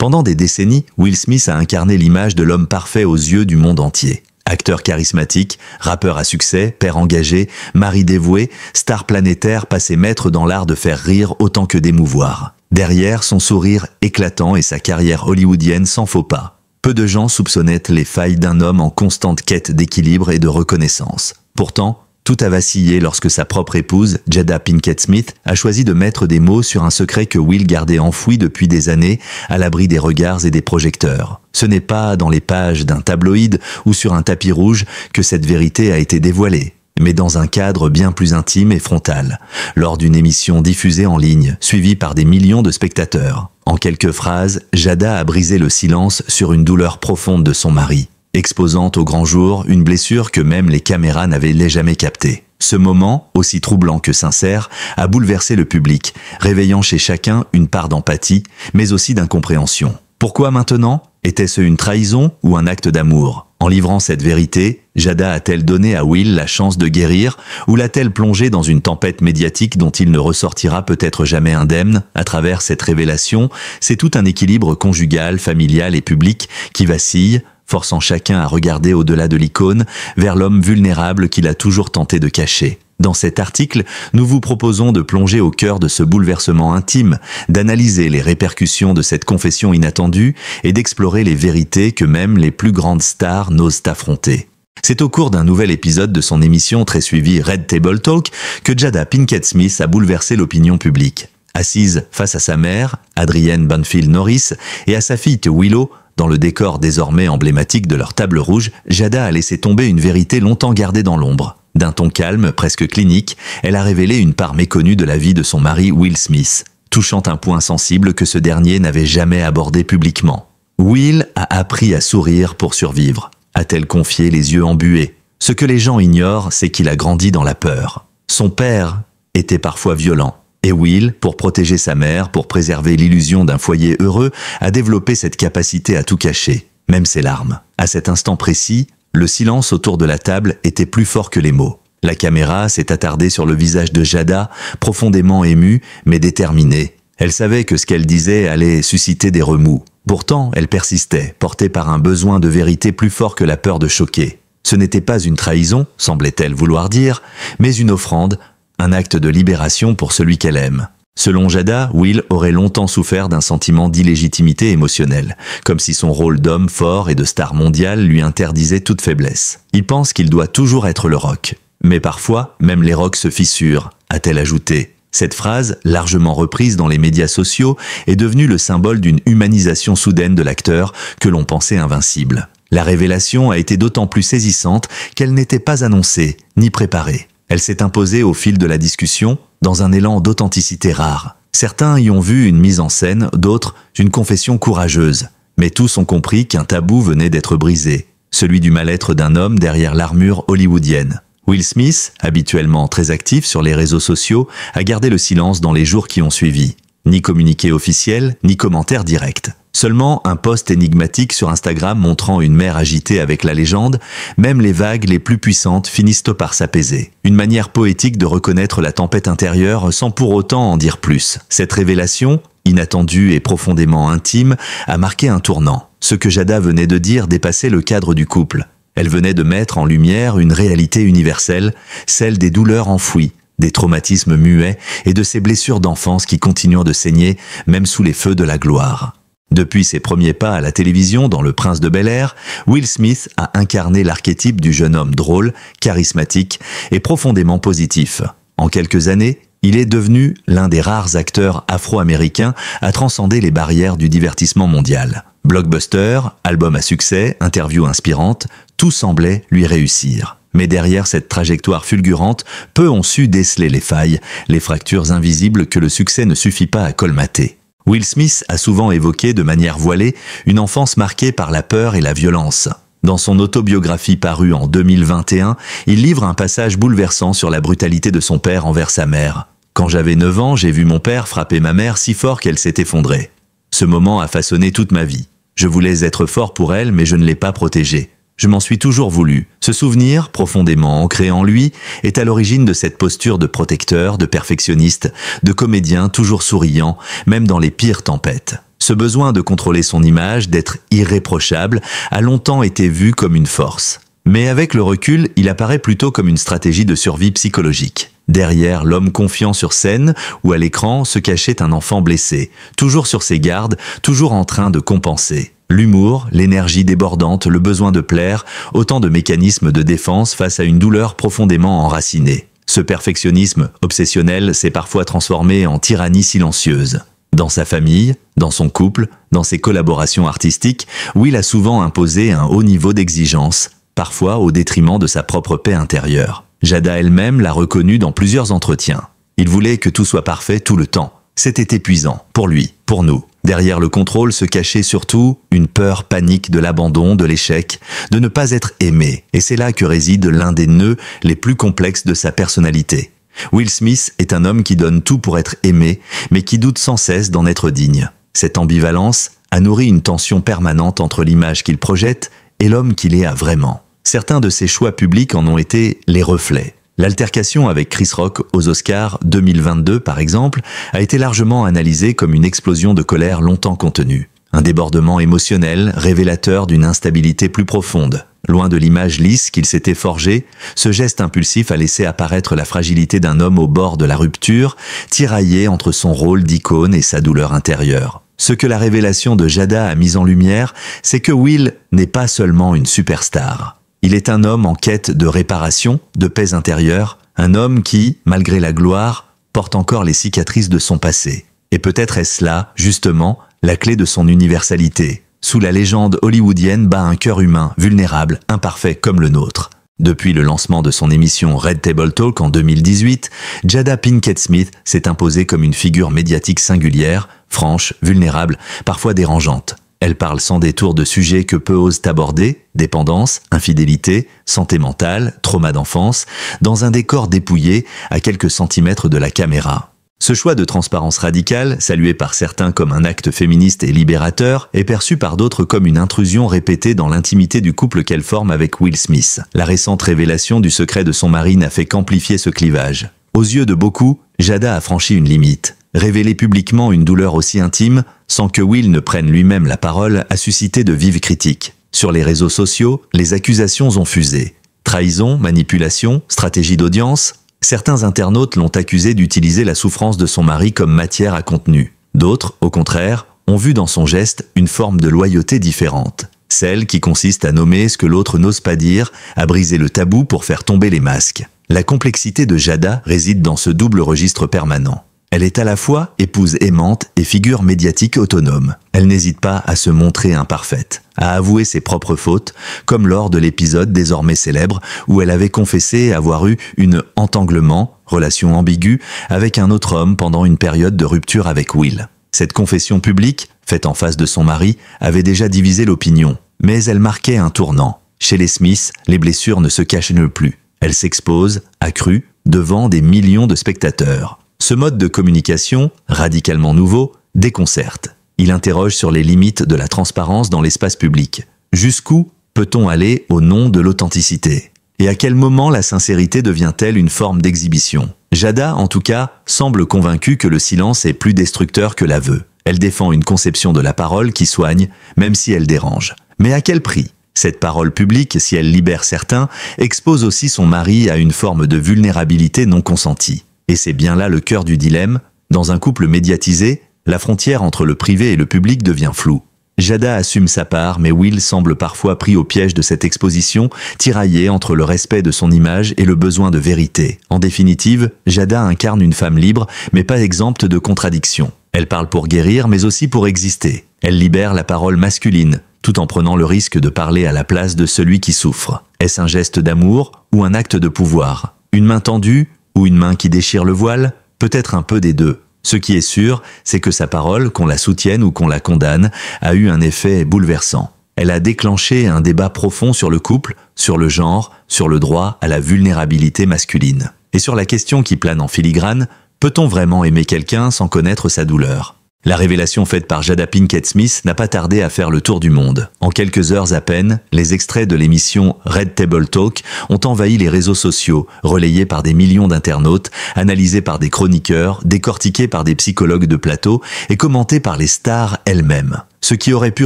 Pendant des décennies, Will Smith a incarné l'image de l'homme parfait aux yeux du monde entier. Acteur charismatique, rappeur à succès, père engagé, mari dévoué, star planétaire passé maître dans l'art de faire rire autant que d'émouvoir. Derrière, son sourire éclatant et sa carrière hollywoodienne sans faux pas. Peu de gens soupçonnaient les failles d'un homme en constante quête d'équilibre et de reconnaissance. Pourtant, tout a vacillé lorsque sa propre épouse, Jada Pinkett Smith, a choisi de mettre des mots sur un secret que Will gardait enfoui depuis des années, à l'abri des regards et des projecteurs. Ce n'est pas dans les pages d'un tabloïd ou sur un tapis rouge que cette vérité a été dévoilée, mais dans un cadre bien plus intime et frontal, lors d'une émission diffusée en ligne, suivie par des millions de spectateurs. En quelques phrases, Jada a brisé le silence sur une douleur profonde de son mari, exposant au grand jour une blessure que même les caméras n'avaient jamais captée. Ce moment, aussi troublant que sincère, a bouleversé le public, réveillant chez chacun une part d'empathie, mais aussi d'incompréhension. Pourquoi maintenant? Était-ce une trahison ou un acte d'amour? En livrant cette vérité, Jada a-t-elle donné à Will la chance de guérir ou l'a-t-elle plongé dans une tempête médiatique dont il ne ressortira peut-être jamais indemne? À travers cette révélation, c'est tout un équilibre conjugal, familial et public qui vacille, forçant chacun à regarder au-delà de l'icône, vers l'homme vulnérable qu'il a toujours tenté de cacher. Dans cet article, nous vous proposons de plonger au cœur de ce bouleversement intime, d'analyser les répercussions de cette confession inattendue et d'explorer les vérités que même les plus grandes stars n'osent affronter. C'est au cours d'un nouvel épisode de son émission très suivie Red Table Talk que Jada Pinkett Smith a bouleversé l'opinion publique. Assise face à sa mère, Adrienne Banfield Norris, et à sa fille Willow, dans le décor désormais emblématique de leur table rouge, Jada a laissé tomber une vérité longtemps gardée dans l'ombre. D'un ton calme, presque clinique, elle a révélé une part méconnue de la vie de son mari Will Smith, touchant un point sensible que ce dernier n'avait jamais abordé publiquement. Will a appris à sourire pour survivre, a-t-elle confié les yeux embués. Ce que les gens ignorent, c'est qu'il a grandi dans la peur. Son père était parfois violent. Et Will, pour protéger sa mère, pour préserver l'illusion d'un foyer heureux, a développé cette capacité à tout cacher, même ses larmes. À cet instant précis, le silence autour de la table était plus fort que les mots. La caméra s'est attardée sur le visage de Jada, profondément émue, mais déterminée. Elle savait que ce qu'elle disait allait susciter des remous. Pourtant, elle persistait, portée par un besoin de vérité plus fort que la peur de choquer. Ce n'était pas une trahison, semblait-elle vouloir dire, mais une offrande, un acte de libération pour celui qu'elle aime. Selon Jada, Will aurait longtemps souffert d'un sentiment d'illégitimité émotionnelle, comme si son rôle d'homme fort et de star mondiale lui interdisait toute faiblesse. Il pense qu'il doit toujours être le roc. Mais parfois, même les rocs se fissurent, a-t-elle ajouté. Cette phrase, largement reprise dans les médias sociaux, est devenue le symbole d'une humanisation soudaine de l'acteur que l'on pensait invincible. La révélation a été d'autant plus saisissante qu'elle n'était pas annoncée, ni préparée. Elle s'est imposée au fil de la discussion, dans un élan d'authenticité rare. Certains y ont vu une mise en scène, d'autres une confession courageuse. Mais tous ont compris qu'un tabou venait d'être brisé, celui du mal-être d'un homme derrière l'armure hollywoodienne. Will Smith, habituellement très actif sur les réseaux sociaux, a gardé le silence dans les jours qui ont suivi. Ni communiqué officiel, ni commentaire direct. Seulement un post énigmatique sur Instagram montrant une mer agitée avec la légende, même les vagues les plus puissantes finissent par s'apaiser. Une manière poétique de reconnaître la tempête intérieure sans pour autant en dire plus. Cette révélation, inattendue et profondément intime, a marqué un tournant. Ce que Jada venait de dire dépassait le cadre du couple. Elle venait de mettre en lumière une réalité universelle, celle des douleurs enfouies, des traumatismes muets et de ces blessures d'enfance qui continuent de saigner, même sous les feux de la gloire. Depuis ses premiers pas à la télévision dans Le Prince de Bel-Air, Will Smith a incarné l'archétype du jeune homme drôle, charismatique et profondément positif. En quelques années, il est devenu l'un des rares acteurs afro-américains à transcender les barrières du divertissement mondial. Blockbuster, album à succès, interviews inspirantes, tout semblait lui réussir. Mais derrière cette trajectoire fulgurante, peu ont su déceler les failles, les fractures invisibles que le succès ne suffit pas à colmater. Will Smith a souvent évoqué de manière voilée une enfance marquée par la peur et la violence. Dans son autobiographie parue en 2021, il livre un passage bouleversant sur la brutalité de son père envers sa mère. « Quand j'avais 9 ans, j'ai vu mon père frapper ma mère si fort qu'elle s'est effondrée. Ce moment a façonné toute ma vie. Je voulais être fort pour elle, mais je ne l'ai pas protégée. Je m'en suis toujours voulu. Ce souvenir, profondément ancré en lui, est à l'origine de cette posture de protecteur, de perfectionniste, de comédien toujours souriant, même dans les pires tempêtes. Ce besoin de contrôler son image, d'être irréprochable, a longtemps été vu comme une force. Mais avec le recul, il apparaît plutôt comme une stratégie de survie psychologique. Derrière l'homme confiant sur scène ou à l'écran se cachait un enfant blessé, toujours sur ses gardes, toujours en train de compenser. L'humour, l'énergie débordante, le besoin de plaire, autant de mécanismes de défense face à une douleur profondément enracinée. Ce perfectionnisme obsessionnel s'est parfois transformé en tyrannie silencieuse. Dans sa famille, dans son couple, dans ses collaborations artistiques, Will a souvent imposé un haut niveau d'exigence, parfois au détriment de sa propre paix intérieure. Jada elle-même l'a reconnu dans plusieurs entretiens. Il voulait que tout soit parfait tout le temps. C'était épuisant, pour lui, pour nous. Derrière le contrôle se cachait surtout une peur panique de l'abandon, de l'échec, de ne pas être aimé. Et c'est là que réside l'un des nœuds les plus complexes de sa personnalité. Will Smith est un homme qui donne tout pour être aimé, mais qui doute sans cesse d'en être digne. Cette ambivalence a nourri une tension permanente entre l'image qu'il projette et l'homme qu'il est vraiment. Certains de ses choix publics en ont été les reflets. L'altercation avec Chris Rock aux Oscars 2022, par exemple, a été largement analysée comme une explosion de colère longtemps contenue. Un débordement émotionnel révélateur d'une instabilité plus profonde. Loin de l'image lisse qu'il s'était forgée, ce geste impulsif a laissé apparaître la fragilité d'un homme au bord de la rupture, tiraillé entre son rôle d'icône et sa douleur intérieure. Ce que la révélation de Jada a mis en lumière, c'est que Will n'est pas seulement une superstar. Il est un homme en quête de réparation, de paix intérieure, un homme qui, malgré la gloire, porte encore les cicatrices de son passé. Et peut-être est-ce là, justement, la clé de son universalité. Sous la légende hollywoodienne bat un cœur humain, vulnérable, imparfait comme le nôtre. Depuis le lancement de son émission Red Table Talk en 2018, Jada Pinkett Smith s'est imposée comme une figure médiatique singulière, franche, vulnérable, parfois dérangeante. Elle parle sans détour de sujets que peu osent aborder, dépendance, infidélité, santé mentale, trauma d'enfance, dans un décor dépouillé à quelques centimètres de la caméra. Ce choix de transparence radicale, salué par certains comme un acte féministe et libérateur, est perçu par d'autres comme une intrusion répétée dans l'intimité du couple qu'elle forme avec Will Smith. La récente révélation du secret de son mari n'a fait qu'amplifier ce clivage. Aux yeux de beaucoup, Jada a franchi une limite. Révéler publiquement une douleur aussi intime, sans que Will ne prenne lui-même la parole, a suscité de vives critiques. Sur les réseaux sociaux, les accusations ont fusé. Trahison, manipulation, stratégie d'audience. Certains internautes l'ont accusé d'utiliser la souffrance de son mari comme matière à contenu. D'autres, au contraire, ont vu dans son geste une forme de loyauté différente. Celle qui consiste à nommer ce que l'autre n'ose pas dire, à briser le tabou pour faire tomber les masques. La complexité de Jada réside dans ce double registre permanent. Elle est à la fois épouse aimante et figure médiatique autonome. Elle n'hésite pas à se montrer imparfaite, à avouer ses propres fautes, comme lors de l'épisode désormais célèbre où elle avait confessé avoir eu une entanglement, relation ambiguë, avec un autre homme pendant une période de rupture avec Will. Cette confession publique, faite en face de son mari, avait déjà divisé l'opinion, mais elle marquait un tournant. Chez les Smith, les blessures ne se cachent plus. Elles s'exposent, accrues, devant des millions de spectateurs. Ce mode de communication, radicalement nouveau, déconcerte. Il interroge sur les limites de la transparence dans l'espace public. Jusqu'où peut-on aller au nom de l'authenticité? Et à quel moment la sincérité devient-elle une forme d'exhibition? Jada, en tout cas, semble convaincue que le silence est plus destructeur que l'aveu. Elle défend une conception de la parole qui soigne, même si elle dérange. Mais à quel prix? Cette parole publique, si elle libère certains, expose aussi son mari à une forme de vulnérabilité non consentie. Et c'est bien là le cœur du dilemme. Dans un couple médiatisé, la frontière entre le privé et le public devient floue. Jada assume sa part, mais Will semble parfois pris au piège de cette exposition, tiraillé entre le respect de son image et le besoin de vérité. En définitive, Jada incarne une femme libre, mais pas exempte de contradictions. Elle parle pour guérir, mais aussi pour exister. Elle libère la parole masculine, tout en prenant le risque de parler à la place de celui qui souffre. Est-ce un geste d'amour ou un acte de pouvoir? Une main tendue ou une main qui déchire le voile? Peut-être un peu des deux. Ce qui est sûr, c'est que sa parole, qu'on la soutienne ou qu'on la condamne, a eu un effet bouleversant. Elle a déclenché un débat profond sur le couple, sur le genre, sur le droit à la vulnérabilité masculine. Et sur la question qui plane en filigrane, peut-on vraiment aimer quelqu'un sans connaître sa douleur? La révélation faite par Jada Pinkett Smith n'a pas tardé à faire le tour du monde. En quelques heures à peine, les extraits de l'émission Red Table Talk ont envahi les réseaux sociaux, relayés par des millions d'internautes, analysés par des chroniqueurs, décortiqués par des psychologues de plateau et commentés par les stars elles-mêmes. Ce qui aurait pu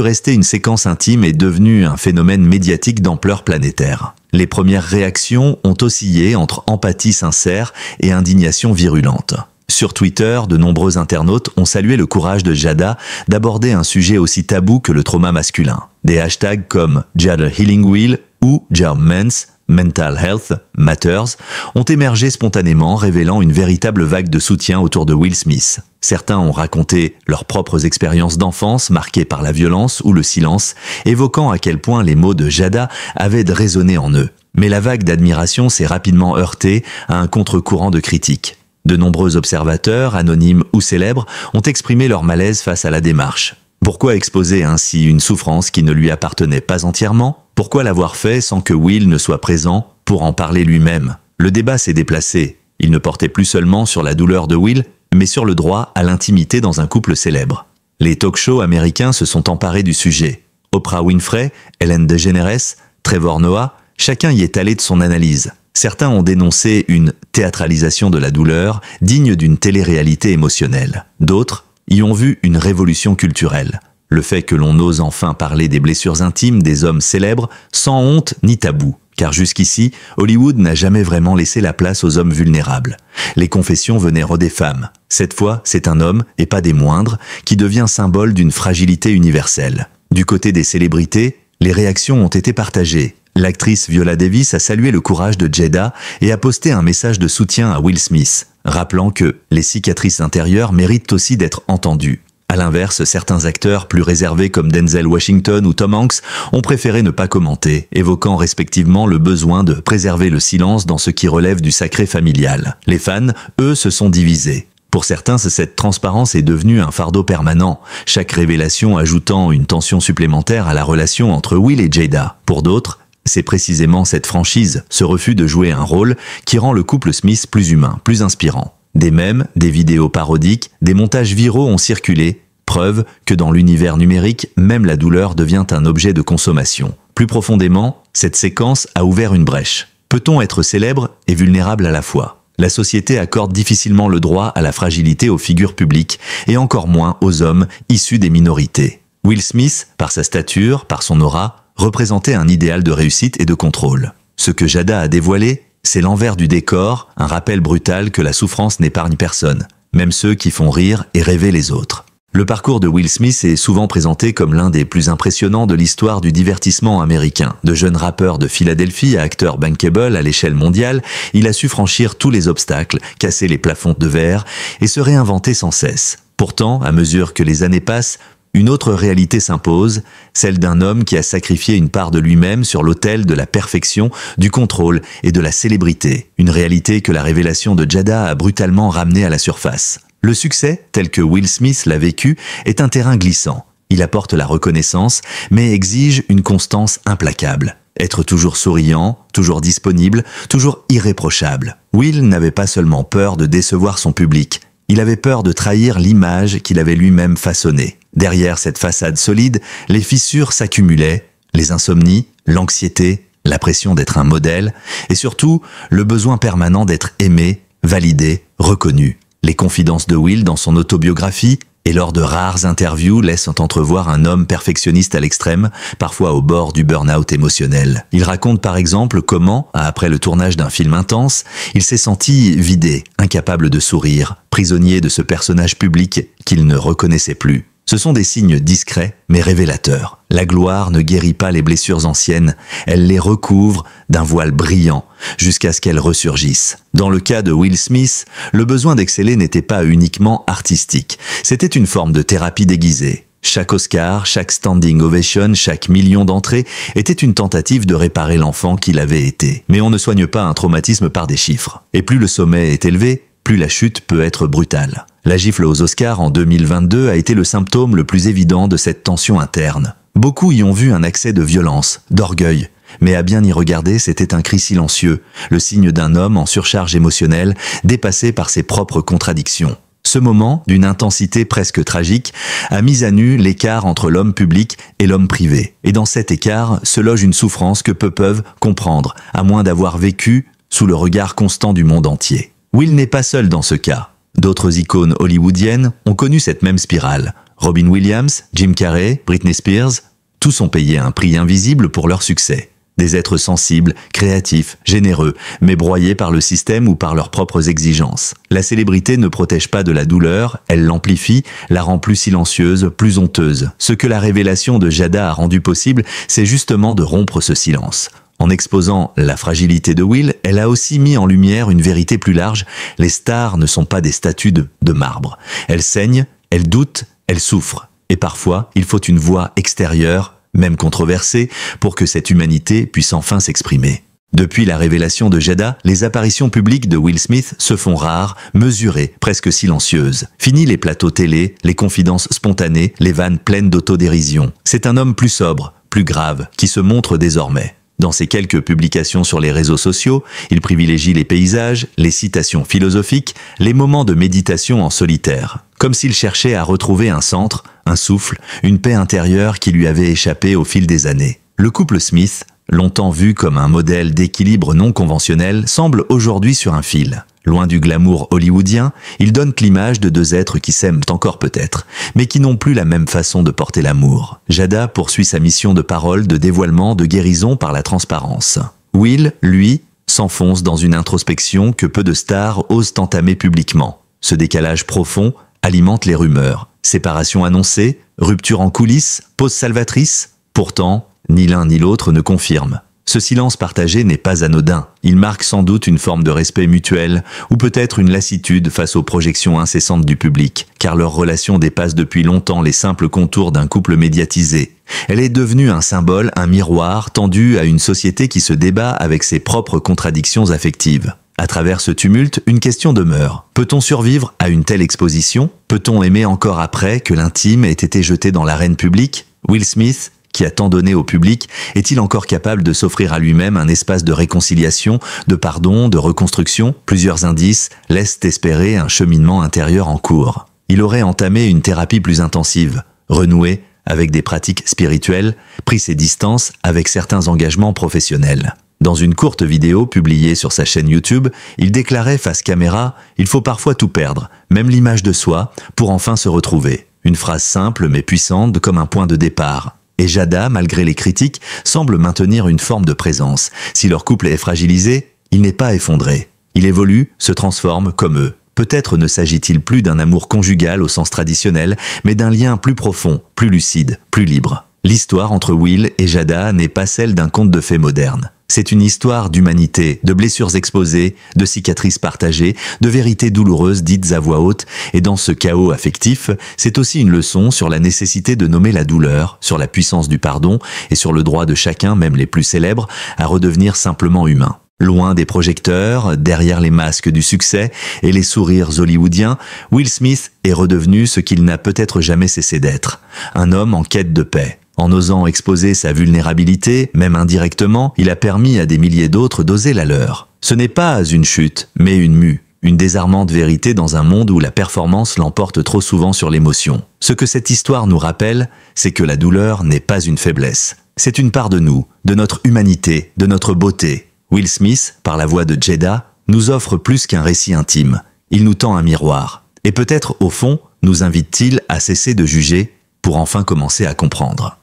rester une séquence intime est devenu un phénomène médiatique d'ampleur planétaire. Les premières réactions ont oscillé entre empathie sincère et indignation virulente. Sur Twitter, de nombreux internautes ont salué le courage de Jada d'aborder un sujet aussi tabou que le trauma masculin. Des hashtags comme Jada Healing Wheel ou Men's Mental Health Matters ont émergé spontanément, révélant une véritable vague de soutien autour de Will Smith. Certains ont raconté leurs propres expériences d'enfance marquées par la violence ou le silence, évoquant à quel point les mots de Jada avaient résonné en eux. Mais la vague d'admiration s'est rapidement heurtée à un contre-courant de critiques. De nombreux observateurs, anonymes ou célèbres, ont exprimé leur malaise face à la démarche. Pourquoi exposer ainsi une souffrance qui ne lui appartenait pas entièrement? Pourquoi l'avoir fait sans que Will ne soit présent pour en parler lui-même? Le débat s'est déplacé. Il ne portait plus seulement sur la douleur de Will, mais sur le droit à l'intimité dans un couple célèbre. Les talk-shows américains se sont emparés du sujet. Oprah Winfrey, Ellen DeGeneres, Trevor Noah, chacun y est allé de son analyse. Certains ont dénoncé une théâtralisation de la douleur digne d'une télé-réalité émotionnelle. D'autres y ont vu une révolution culturelle. Le fait que l'on ose enfin parler des blessures intimes des hommes célèbres sans honte ni tabou. Car jusqu'ici, Hollywood n'a jamais vraiment laissé la place aux hommes vulnérables. Les confessions venaient des femmes. Cette fois, c'est un homme, et pas des moindres, qui devient symbole d'une fragilité universelle. Du côté des célébrités, les réactions ont été partagées. L'actrice Viola Davis a salué le courage de Jada et a posté un message de soutien à Will Smith, rappelant que les cicatrices intérieures méritent aussi d'être entendues. À l'inverse, certains acteurs plus réservés comme Denzel Washington ou Tom Hanks ont préféré ne pas commenter, évoquant respectivement le besoin de préserver le silence dans ce qui relève du sacré familial. Les fans, eux, se sont divisés. Pour certains, cette transparence est devenue un fardeau permanent, chaque révélation ajoutant une tension supplémentaire à la relation entre Will et Jada. Pour d'autres, c'est précisément cette franchise, ce refus de jouer un rôle, qui rend le couple Smith plus humain, plus inspirant. Des mèmes, des vidéos parodiques, des montages viraux ont circulé, preuve que dans l'univers numérique, même la douleur devient un objet de consommation. Plus profondément, cette séquence a ouvert une brèche. Peut-on être célèbre et vulnérable à la fois? La société accorde difficilement le droit à la fragilité aux figures publiques, et encore moins aux hommes issus des minorités. Will Smith, par sa stature, par son aura, représentait un idéal de réussite et de contrôle. Ce que Jada a dévoilé, c'est l'envers du décor, un rappel brutal que la souffrance n'épargne personne, même ceux qui font rire et rêver les autres. Le parcours de Will Smith est souvent présenté comme l'un des plus impressionnants de l'histoire du divertissement américain. De jeune rappeur de Philadelphie à acteur bankable à l'échelle mondiale, il a su franchir tous les obstacles, casser les plafonds de verre et se réinventer sans cesse. Pourtant, à mesure que les années passent, une autre réalité s'impose, celle d'un homme qui a sacrifié une part de lui-même sur l'autel de la perfection, du contrôle et de la célébrité. Une réalité que la révélation de Jada a brutalement ramenée à la surface. Le succès, tel que Will Smith l'a vécu, est un terrain glissant. Il apporte la reconnaissance, mais exige une constance implacable. Être toujours souriant, toujours disponible, toujours irréprochable. Will n'avait pas seulement peur de décevoir son public, il avait peur de trahir l'image qu'il avait lui-même façonnée. Derrière cette façade solide, les fissures s'accumulaient, les insomnies, l'anxiété, la pression d'être un modèle, et surtout, le besoin permanent d'être aimé, validé, reconnu. Les confidences de Will dans son autobiographie et lors de rares interviews laissent entrevoir un homme perfectionniste à l'extrême, parfois au bord du burn-out émotionnel. Il raconte par exemple comment, après le tournage d'un film intense, il s'est senti vidé, incapable de sourire, prisonnier de ce personnage public qu'il ne reconnaissait plus. Ce sont des signes discrets mais révélateurs. La gloire ne guérit pas les blessures anciennes, elle les recouvre d'un voile brillant jusqu'à ce qu'elles ressurgissent. Dans le cas de Will Smith, le besoin d'exceller n'était pas uniquement artistique, c'était une forme de thérapie déguisée. Chaque Oscar, chaque standing ovation, chaque million d'entrées était une tentative de réparer l'enfant qu'il avait été. Mais on ne soigne pas un traumatisme par des chiffres. Et plus le sommet est élevé, plus la chute peut être brutale. La gifle aux Oscars en 2022 a été le symptôme le plus évident de cette tension interne. Beaucoup y ont vu un accès de violence, d'orgueil. Mais à bien y regarder, c'était un cri silencieux, le signe d'un homme en surcharge émotionnelle, dépassé par ses propres contradictions. Ce moment, d'une intensité presque tragique, a mis à nu l'écart entre l'homme public et l'homme privé. Et dans cet écart se loge une souffrance que peu peuvent comprendre, à moins d'avoir vécu sous le regard constant du monde entier. Will n'est pas seul dans ce cas. D'autres icônes hollywoodiennes ont connu cette même spirale. Robin Williams, Jim Carrey, Britney Spears, tous ont payé un prix invisible pour leur succès. Des êtres sensibles, créatifs, généreux, mais broyés par le système ou par leurs propres exigences. La célébrité ne protège pas de la douleur, elle l'amplifie, la rend plus silencieuse, plus honteuse. Ce que la révélation de Jada a rendu possible, c'est justement de rompre ce silence. En exposant la fragilité de Will, elle a aussi mis en lumière une vérité plus large. Les stars ne sont pas des statues de marbre. Elles saignent, elles doutent, elles souffrent. Et parfois, il faut une voix extérieure, même controversée, pour que cette humanité puisse enfin s'exprimer. Depuis la révélation de Jada, les apparitions publiques de Will Smith se font rares, mesurées, presque silencieuses. Fini les plateaux télé, les confidences spontanées, les vannes pleines d'autodérision. C'est un homme plus sobre, plus grave, qui se montre désormais. Dans ses quelques publications sur les réseaux sociaux, il privilégie les paysages, les citations philosophiques, les moments de méditation en solitaire, comme s'il cherchait à retrouver un centre, un souffle, une paix intérieure qui lui avait échappé au fil des années. Le couple Smith, longtemps vu comme un modèle d'équilibre non conventionnel, semble aujourd'hui sur un fil. Loin du glamour hollywoodien, ils donnent l'image de deux êtres qui s'aiment encore peut-être, mais qui n'ont plus la même façon de porter l'amour. Jada poursuit sa mission de parole, de dévoilement, de guérison par la transparence. Will, lui, s'enfonce dans une introspection que peu de stars osent entamer publiquement. Ce décalage profond alimente les rumeurs. Séparation annoncée, rupture en coulisses, pause salvatrice. Pourtant, ni l'un ni l'autre ne confirment. Ce silence partagé n'est pas anodin. Il marque sans doute une forme de respect mutuel, ou peut-être une lassitude face aux projections incessantes du public, car leur relation dépasse depuis longtemps les simples contours d'un couple médiatisé. Elle est devenue un symbole, un miroir tendu à une société qui se débat avec ses propres contradictions affectives. À travers ce tumulte, une question demeure. Peut-on survivre à une telle exposition? Peut-on aimer encore après que l'intime ait été jeté dans l'arène publique? Will Smith, qui a tant donné au public, est-il encore capable de s'offrir à lui-même un espace de réconciliation, de pardon, de reconstruction? Plusieurs indices laissent espérer un cheminement intérieur en cours. Il aurait entamé une thérapie plus intensive, renoué avec des pratiques spirituelles, pris ses distances avec certains engagements professionnels. Dans une courte vidéo publiée sur sa chaîne YouTube, il déclarait face caméra « Il faut parfois tout perdre, même l'image de soi, pour enfin se retrouver ». Une phrase simple mais puissante comme un point de départ. Et Jada, malgré les critiques, semble maintenir une forme de présence. Si leur couple est fragilisé, il n'est pas effondré. Il évolue, se transforme comme eux. Peut-être ne s'agit-il plus d'un amour conjugal au sens traditionnel, mais d'un lien plus profond, plus lucide, plus libre. L'histoire entre Will et Jada n'est pas celle d'un conte de fées moderne. C'est une histoire d'humanité, de blessures exposées, de cicatrices partagées, de vérités douloureuses dites à voix haute, et dans ce chaos affectif, c'est aussi une leçon sur la nécessité de nommer la douleur, sur la puissance du pardon, et sur le droit de chacun, même les plus célèbres, à redevenir simplement humain. Loin des projecteurs, derrière les masques du succès et les sourires hollywoodiens, Will Smith est redevenu ce qu'il n'a peut-être jamais cessé d'être, un homme en quête de paix. En osant exposer sa vulnérabilité, même indirectement, il a permis à des milliers d'autres d'oser la leur. Ce n'est pas une chute, mais une mue, une désarmante vérité dans un monde où la performance l'emporte trop souvent sur l'émotion. Ce que cette histoire nous rappelle, c'est que la douleur n'est pas une faiblesse. C'est une part de nous, de notre humanité, de notre beauté. Will Smith, par la voix de Jada, nous offre plus qu'un récit intime. Il nous tend un miroir. Et peut-être, au fond, nous invite-t-il à cesser de juger pour enfin commencer à comprendre.